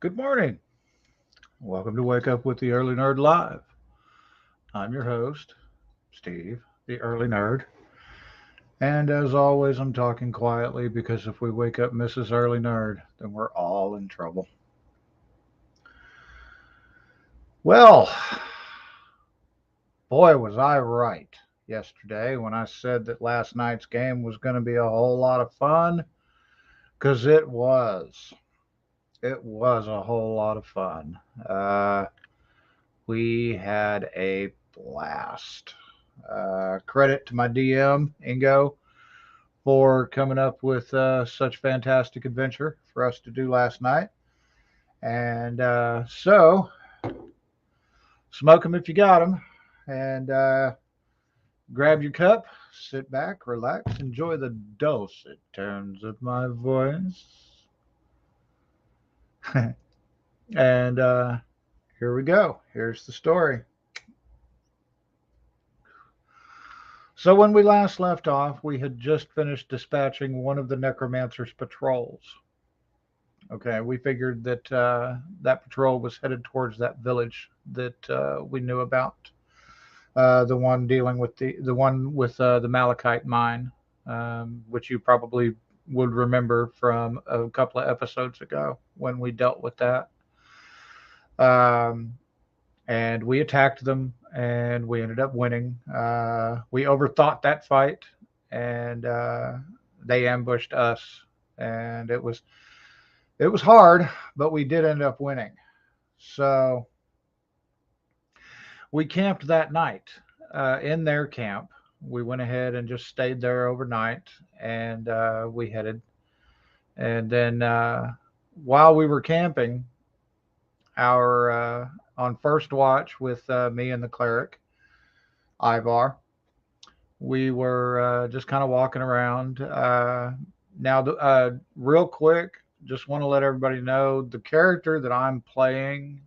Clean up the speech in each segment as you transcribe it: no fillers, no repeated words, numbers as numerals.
Good morning. Welcome to Wake Up with the Early Nerd Live. I'm your host, Steve, the Early Nerd. And as always, I'm talking quietly because if we wake up Mrs. Early Nerd, then we're all in trouble. Well, boy, was I right yesterday when I said that last night's game was going to be a whole lot of fun, because it was. It was a whole lot of fun. We had a blast. Credit to my DM, Ingo, for coming up with such fantastic adventure for us to do last night. And so, smoke them if you got them, and grab your cup, sit back, relax, enjoy the dulcet tones of my voice. And here we go. Here's the story. So when we last left off, we had just finished dispatching one of the necromancer's patrols. Okay, we figured that that patrol was headed towards that village that we knew about. The one dealing with the one with the malachite mine, which you probably would remember from a couple of episodes ago when we dealt with that. Um, and we attacked them, and we ended up winning. We overthought that fight, and they ambushed us, and it was hard, but we did end up winning. So we camped that night in their camp. We went ahead and just stayed there overnight, and we headed. And then while we were camping, our on first watch with me and the cleric, Ivar, we were just kind of walking around. Now, real quick, just want to let everybody know the character that I'm playing,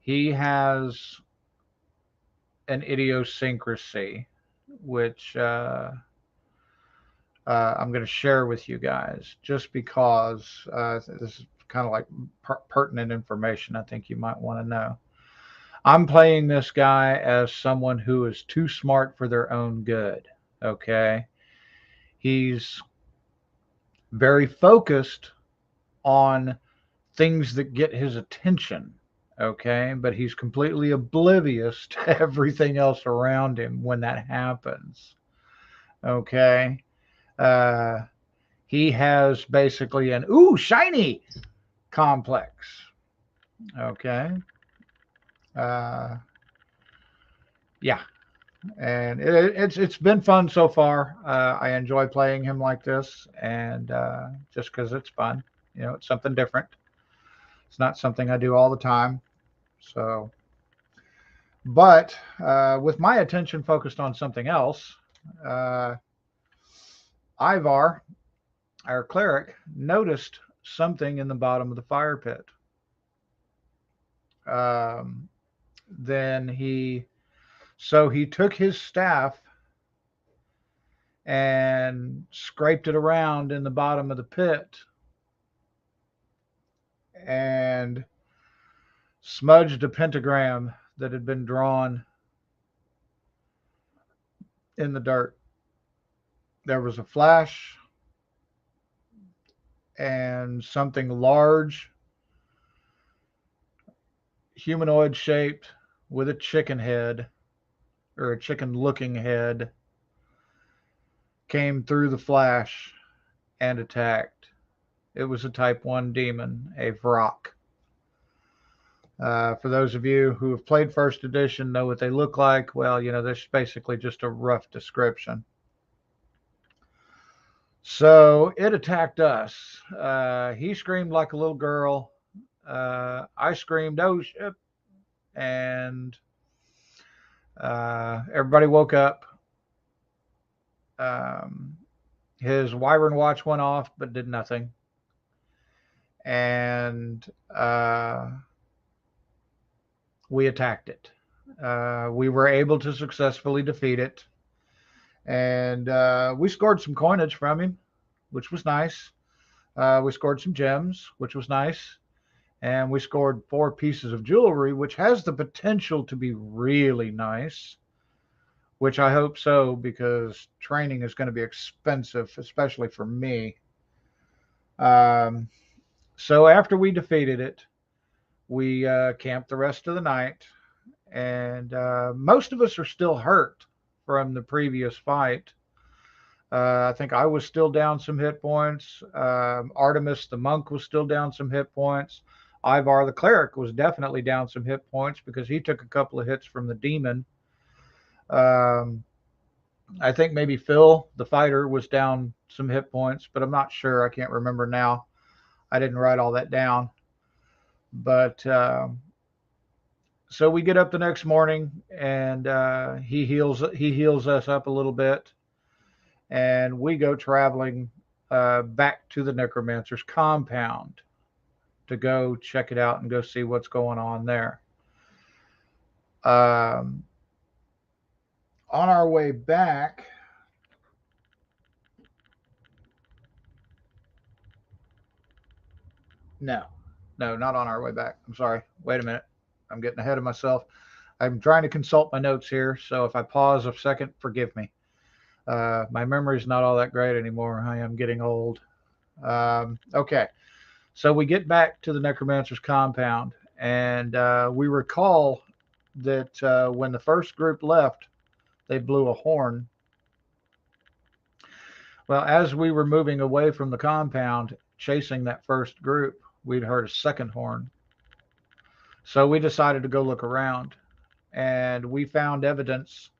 he has an idiosyncrasy, which I'm going to share with you guys just because this is kind of like pertinent information I think you might want to know. I'm playing this guy as someone who is too smart for their own good. Okay. He's very focused on things that get his attention. Okay. But he's completely oblivious to everything else around him when that happens. Okay. Uh, he has basically an ooh, shiny complex. Okay. Uh, yeah. And it's been fun so far. I enjoy playing him like this, and just because it's fun, it's something different. It's not something I do all the time. So, but with my attention focused on something else, uh, Ivar, our cleric, noticed something in the bottom of the fire pit. Um, then he took his staff and scraped it around in the bottom of the pit and smudged a pentagram that had been drawn in the dirt. There was a flash, and something large, humanoid shaped, with a chicken head, or a chicken looking head, came through the flash and attacked. It was a type 1 demon, a Vrock. For those of you who have played first edition, know what they look like. Well, this is basically just a rough description. So it attacked us. He screamed like a little girl. I screamed, "Oh shit!" And everybody woke up. His Wyvern watch went off, but did nothing. And we attacked it. We were able to successfully defeat it. And we scored some coinage from him, which was nice. We scored some gems, which was nice. And we scored 4 pieces of jewelry, which has the potential to be really nice, which I hope so, because training is going to be expensive, especially for me. So after we defeated it, we camped the rest of the night, and most of us are still hurt from the previous fight. I think I was still down some hit points. Artemis the monk was still down some hit points. Ivar the cleric was definitely down some hit points because he took a couple of hits from the demon. I think maybe Phil the fighter was down some hit points, but I'm not sure. I can't remember now. I didn't write all that down. But so we get up the next morning, and he heals us up a little bit, and we go traveling back to the necromancer's compound to go check it out and go see what's going on there. On our way back, no, not on our way back. I'm sorry. Wait a minute. I'm getting ahead of myself. I'm trying to consult my notes here, so if I pause a second, forgive me. My memory is not all that great anymore. I am getting old. Okay. So we get back to the necromancer's compound, and we recall that when the first group left, they blew a horn. Well, as we were moving away from the compound, chasing that first group, we'd heard a second horn. So we decided to go look around, and we found evidence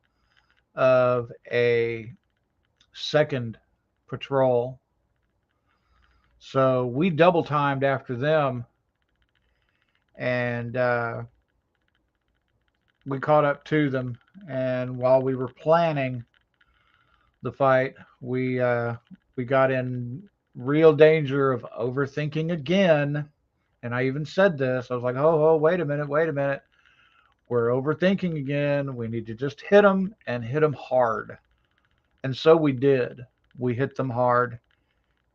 of a second patrol. So we double timed after them, and we caught up to them. And while we were planning the fight, we got in real danger of overthinking again. And I even said this. I was like, "Oh, wait a minute. We're overthinking again. We need to just hit them and hit them hard." And so we did. We hit them hard,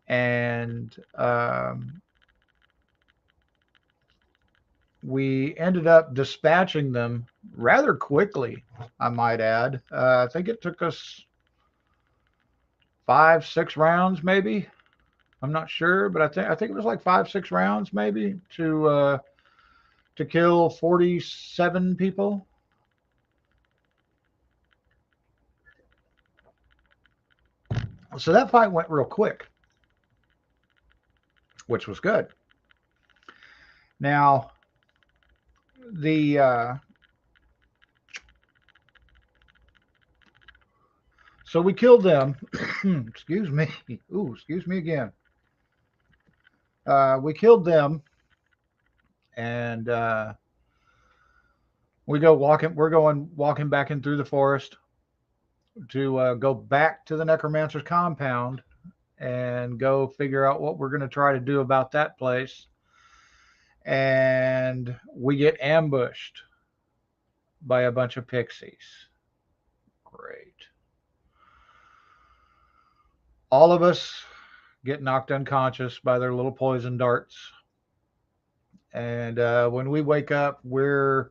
and we ended up dispatching them rather quickly, I might add. I think it took us 5-6 rounds, maybe. I'm not sure, but I think it was like 5-6 rounds, maybe, to kill 47 people. So that fight went real quick, which was good. Now, so we killed them. Excuse me. Ooh, excuse me again. We killed them, and we're going walking back in through the forest to go back to the necromancer's compound and go figure out what we're going to try to do about that place. And we get ambushed by a bunch of pixies. Great. All of us get knocked unconscious by their little poison darts. And when we wake up, we're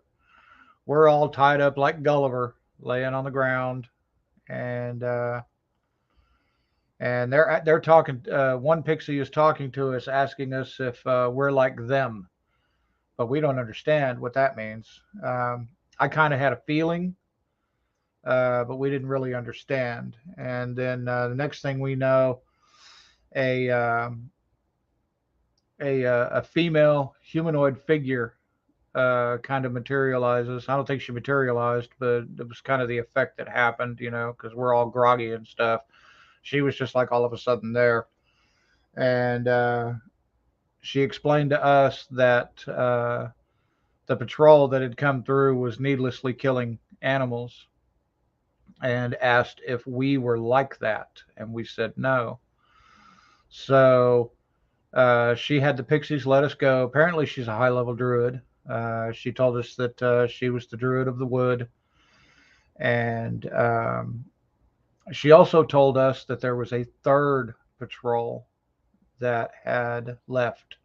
all tied up like Gulliver, laying on the ground. And they're talking. One pixie is talking to us, asking us if we're like them, but we don't understand what that means. I kind of had a feeling, but we didn't really understand. And then the next thing we know, a female humanoid figure kind of materializes. I don't think she materialized, but it was kind of the effect that happened, because we're all groggy and stuff. She was just like all of a sudden there. And she explained to us that the patrol that had come through was needlessly killing animals, and asked if we were like that. And we said no. So she had the pixies let us go. Apparently, she's a high level druid. She told us that she was the druid of the wood. And she also told us that there was a third patrol that had left.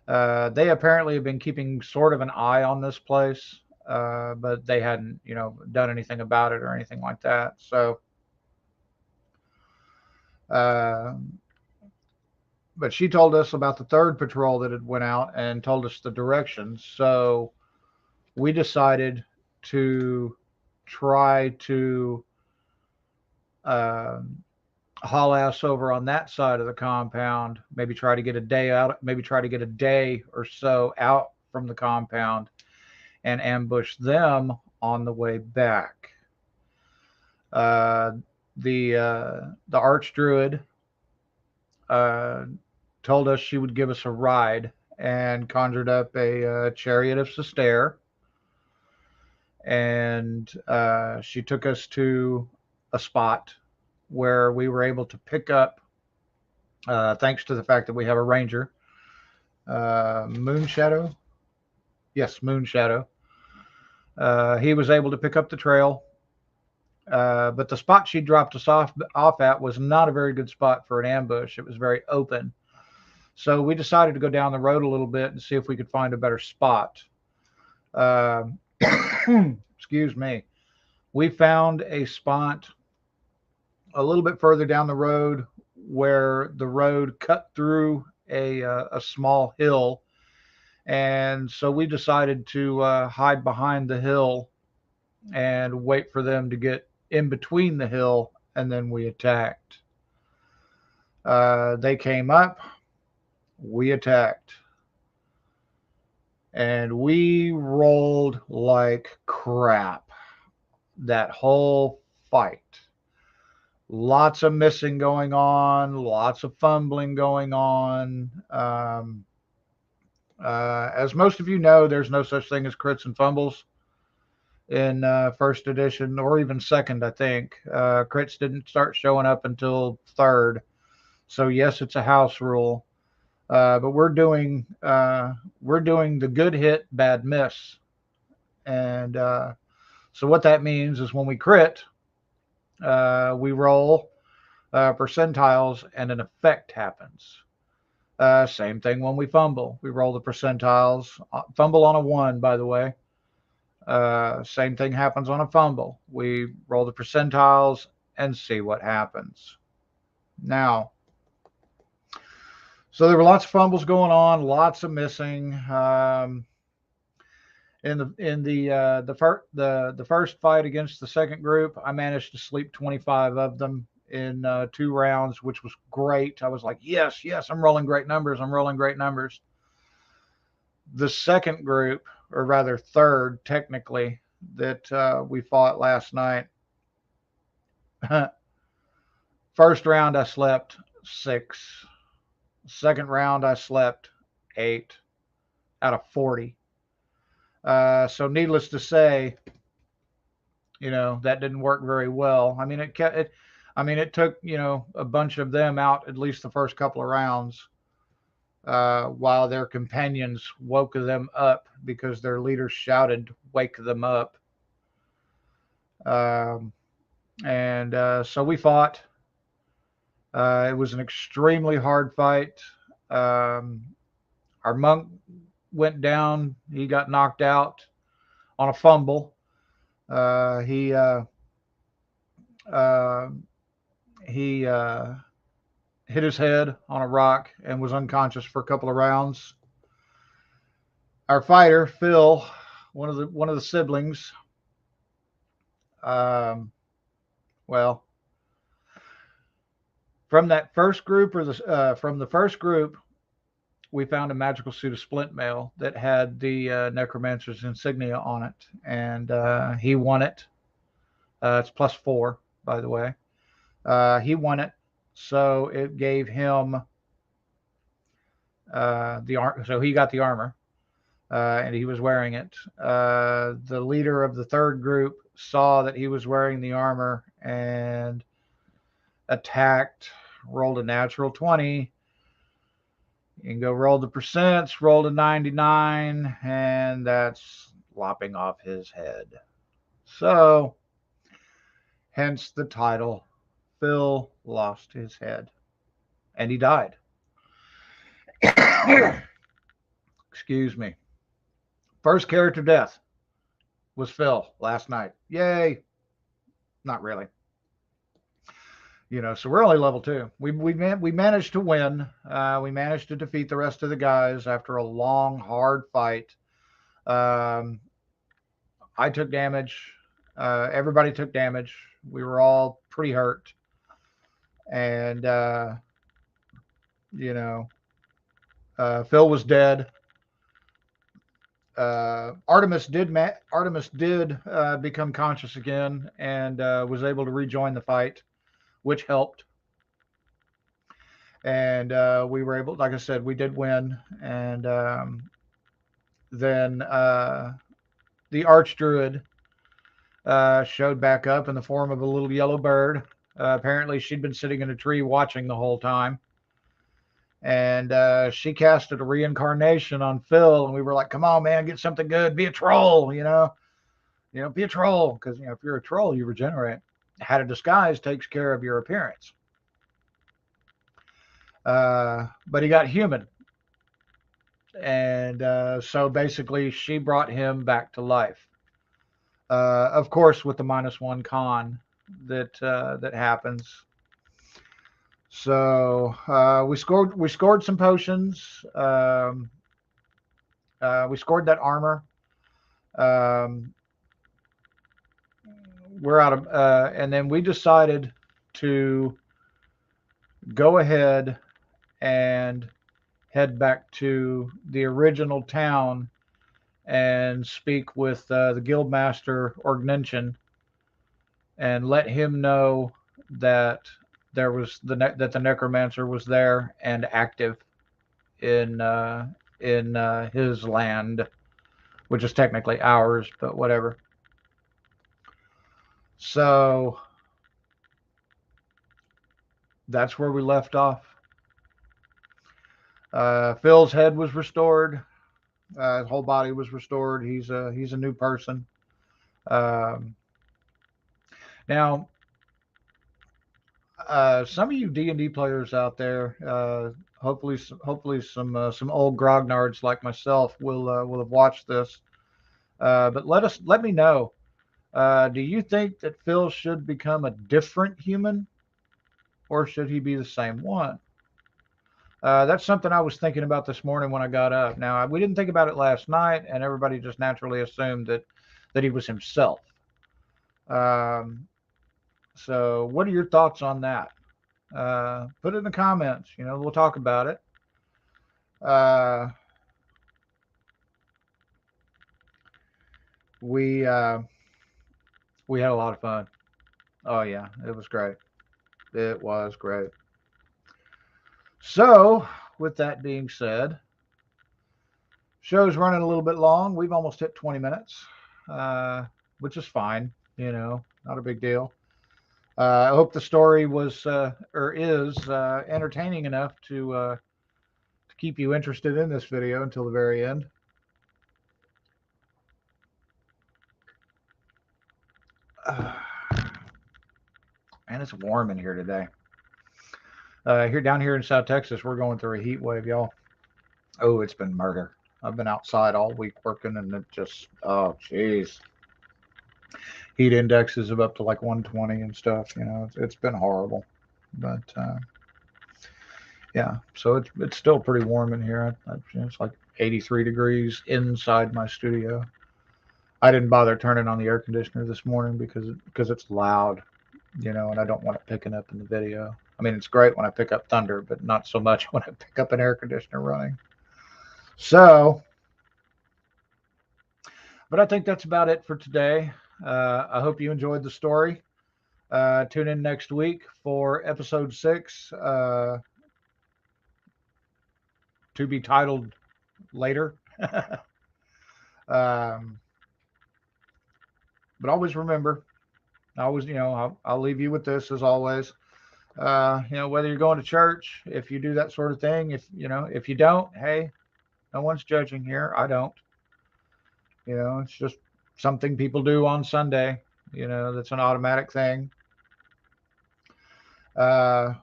They apparently have been keeping sort of an eye on this place, but they hadn't, done anything about it or anything like that. So, uh, but she told us about the third patrol that had went out and told us the directions. So we decided to try to haul ass over on that side of the compound, maybe try to get a day out, maybe try to get a day or so out from the compound and ambush them on the way back. The archdruid told us she would give us a ride and conjured up a chariot of Sestair. And she took us to a spot where we were able to pick up, thanks to the fact that we have a ranger, Moonshadow. Yes, Moonshadow. He was able to pick up the trail, but the spot she dropped us off at was not a very good spot for an ambush. It was very open. So we decided to go down the road a little bit and see if we could find a better spot. Excuse me. We found a spot a little bit further down the road where the road cut through a small hill. And so we decided to hide behind the hill and wait for them to get in between the hill, and then we attacked. They came up, we attacked, and we rolled like crap that whole fight. Lots of missing going on, lots of fumbling going on. As most of you know, there's no such thing as crits and fumbles in first edition, or even second, I think. Crits didn't start showing up until third. So yes, it's a house rule. But we're doing the good hit, bad miss. And so what that means is when we crit, we roll percentiles and an effect happens. Same thing when we fumble. We roll the percentiles. Fumble on a 1, by the way. Same thing happens on a fumble. We roll the percentiles and see what happens. Now, so there were lots of fumbles going on, lots of missing. In the first fight against the second group, I managed to sleep 25 of them in 2 rounds, which was great. I was like, yes, I'm rolling great numbers. The second group, or rather third, technically, that we fought last night. First round, I slept 6. Second round, I slept 8 out of 40. So needless to say, that didn't work very well. I mean, it took, a bunch of them out at least the first couple of rounds, while their companions woke them up because their leaders shouted, "Wake them up." So we fought. It was an extremely hard fight. Our monk went down. He got knocked out on a fumble. He hit his head on a rock and was unconscious for a couple of rounds. Our fighter, Phil, one of the siblings, well, from that first group, from the first group, we found a magical suit of splint mail that had the necromancer's insignia on it, and he won it. It's +4, by the way. He won it, so it gave him so he got the armor, and he was wearing it. The leader of the third group saw that he was wearing the armor and attacked. Rolled a natural 20. You can go roll the percents, roll to 99, and that's lopping off his head. So, hence the title, Phil lost his head. And he died. Excuse me. First character death was Phil last night. Yay. Not really. So we're only level 2. We managed to win. We managed to defeat the rest of the guys after a long, hard fight. I took damage. Everybody took damage. We were all pretty hurt. And, Phil was dead. Artemis did become conscious again and was able to rejoin the fight, which helped. And we were able, like I said, we did win. And then the Archdruid showed back up in the form of a little yellow bird. Apparently she'd been sitting in a tree watching the whole time. And she casted a reincarnation on Phil, and we were like, come on, man, get something good. Be a troll, be a troll. Because, if you're a troll, you regenerate. How to Disguise takes care of your appearance. But he got human. And so basically she brought him back to life. Of course, with the -1 con that happens. So we scored some potions. We scored that armor. We're out of, and then we decided to go ahead and head back to the original town and speak with the Guildmaster Orgnenchen and let him know that there was that the necromancer was there and active in his land, which is technically ours, but whatever. So that's where we left off. Phil's head was restored. His whole body was restored. He's a new person. Now, some of you D&D players out there, hopefully some old grognards like myself will have watched this. But let me know. Do you think that Phil should become a different human, or should he be the same one? That's something I was thinking about this morning when I got up. Now, we didn't think about it last night, and everybody just naturally assumed that he was himself. So what are your thoughts on that? Put it in the comments. We'll talk about it. We had a lot of fun. Oh yeah, it was great. It was great. So, with that being said, show's running a little bit long. We've almost hit 20 minutes, which is fine. Not a big deal. I hope the story was or is entertaining enough to keep you interested in this video until the very end. Man, it's warm in here today. Down here in South Texas, we're going through a heat wave, y'all. Oh, it's been murder. I've been outside all week working, and it just, oh, jeez. Heat indexes of up to like 120 and stuff. It's been horrible. But yeah, so it's still pretty warm in here. It's like 83 degrees inside my studio. I didn't bother turning on the air conditioner this morning because it's loud, and I don't want it picking up in the video. I mean, it's great when I pick up thunder, but not so much when I pick up an air conditioner running. So, but I think that's about it for today. I hope you enjoyed the story. Tune in next week for episode 6, to be titled later. um, but always remember, I'll leave you with this as always. Whether you're going to church, if you do that sort of thing, if you don't, hey, no one's judging here. I don't. It's just something people do on Sunday. That's an automatic thing. Uh,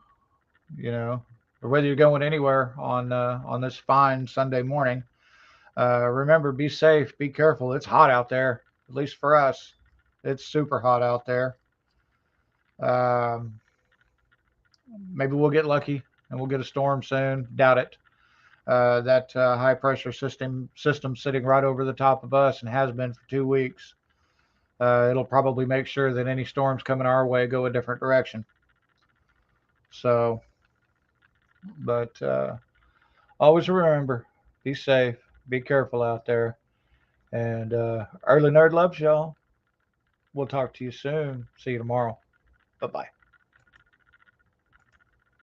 or whether you're going anywhere on this fine Sunday morning, remember, be safe, be careful. It's hot out there, at least for us. It's super hot out there. Um, Maybe we'll get lucky and we'll get a storm soon. Doubt it. That high pressure system sitting right over the top of us and has been for 2 weeks. It'll probably make sure that any storms coming our way go a different direction. So, but always remember, be safe, be careful out there, and Early Nerd loves y'all. We'll talk to you soon. See you tomorrow. Bye bye.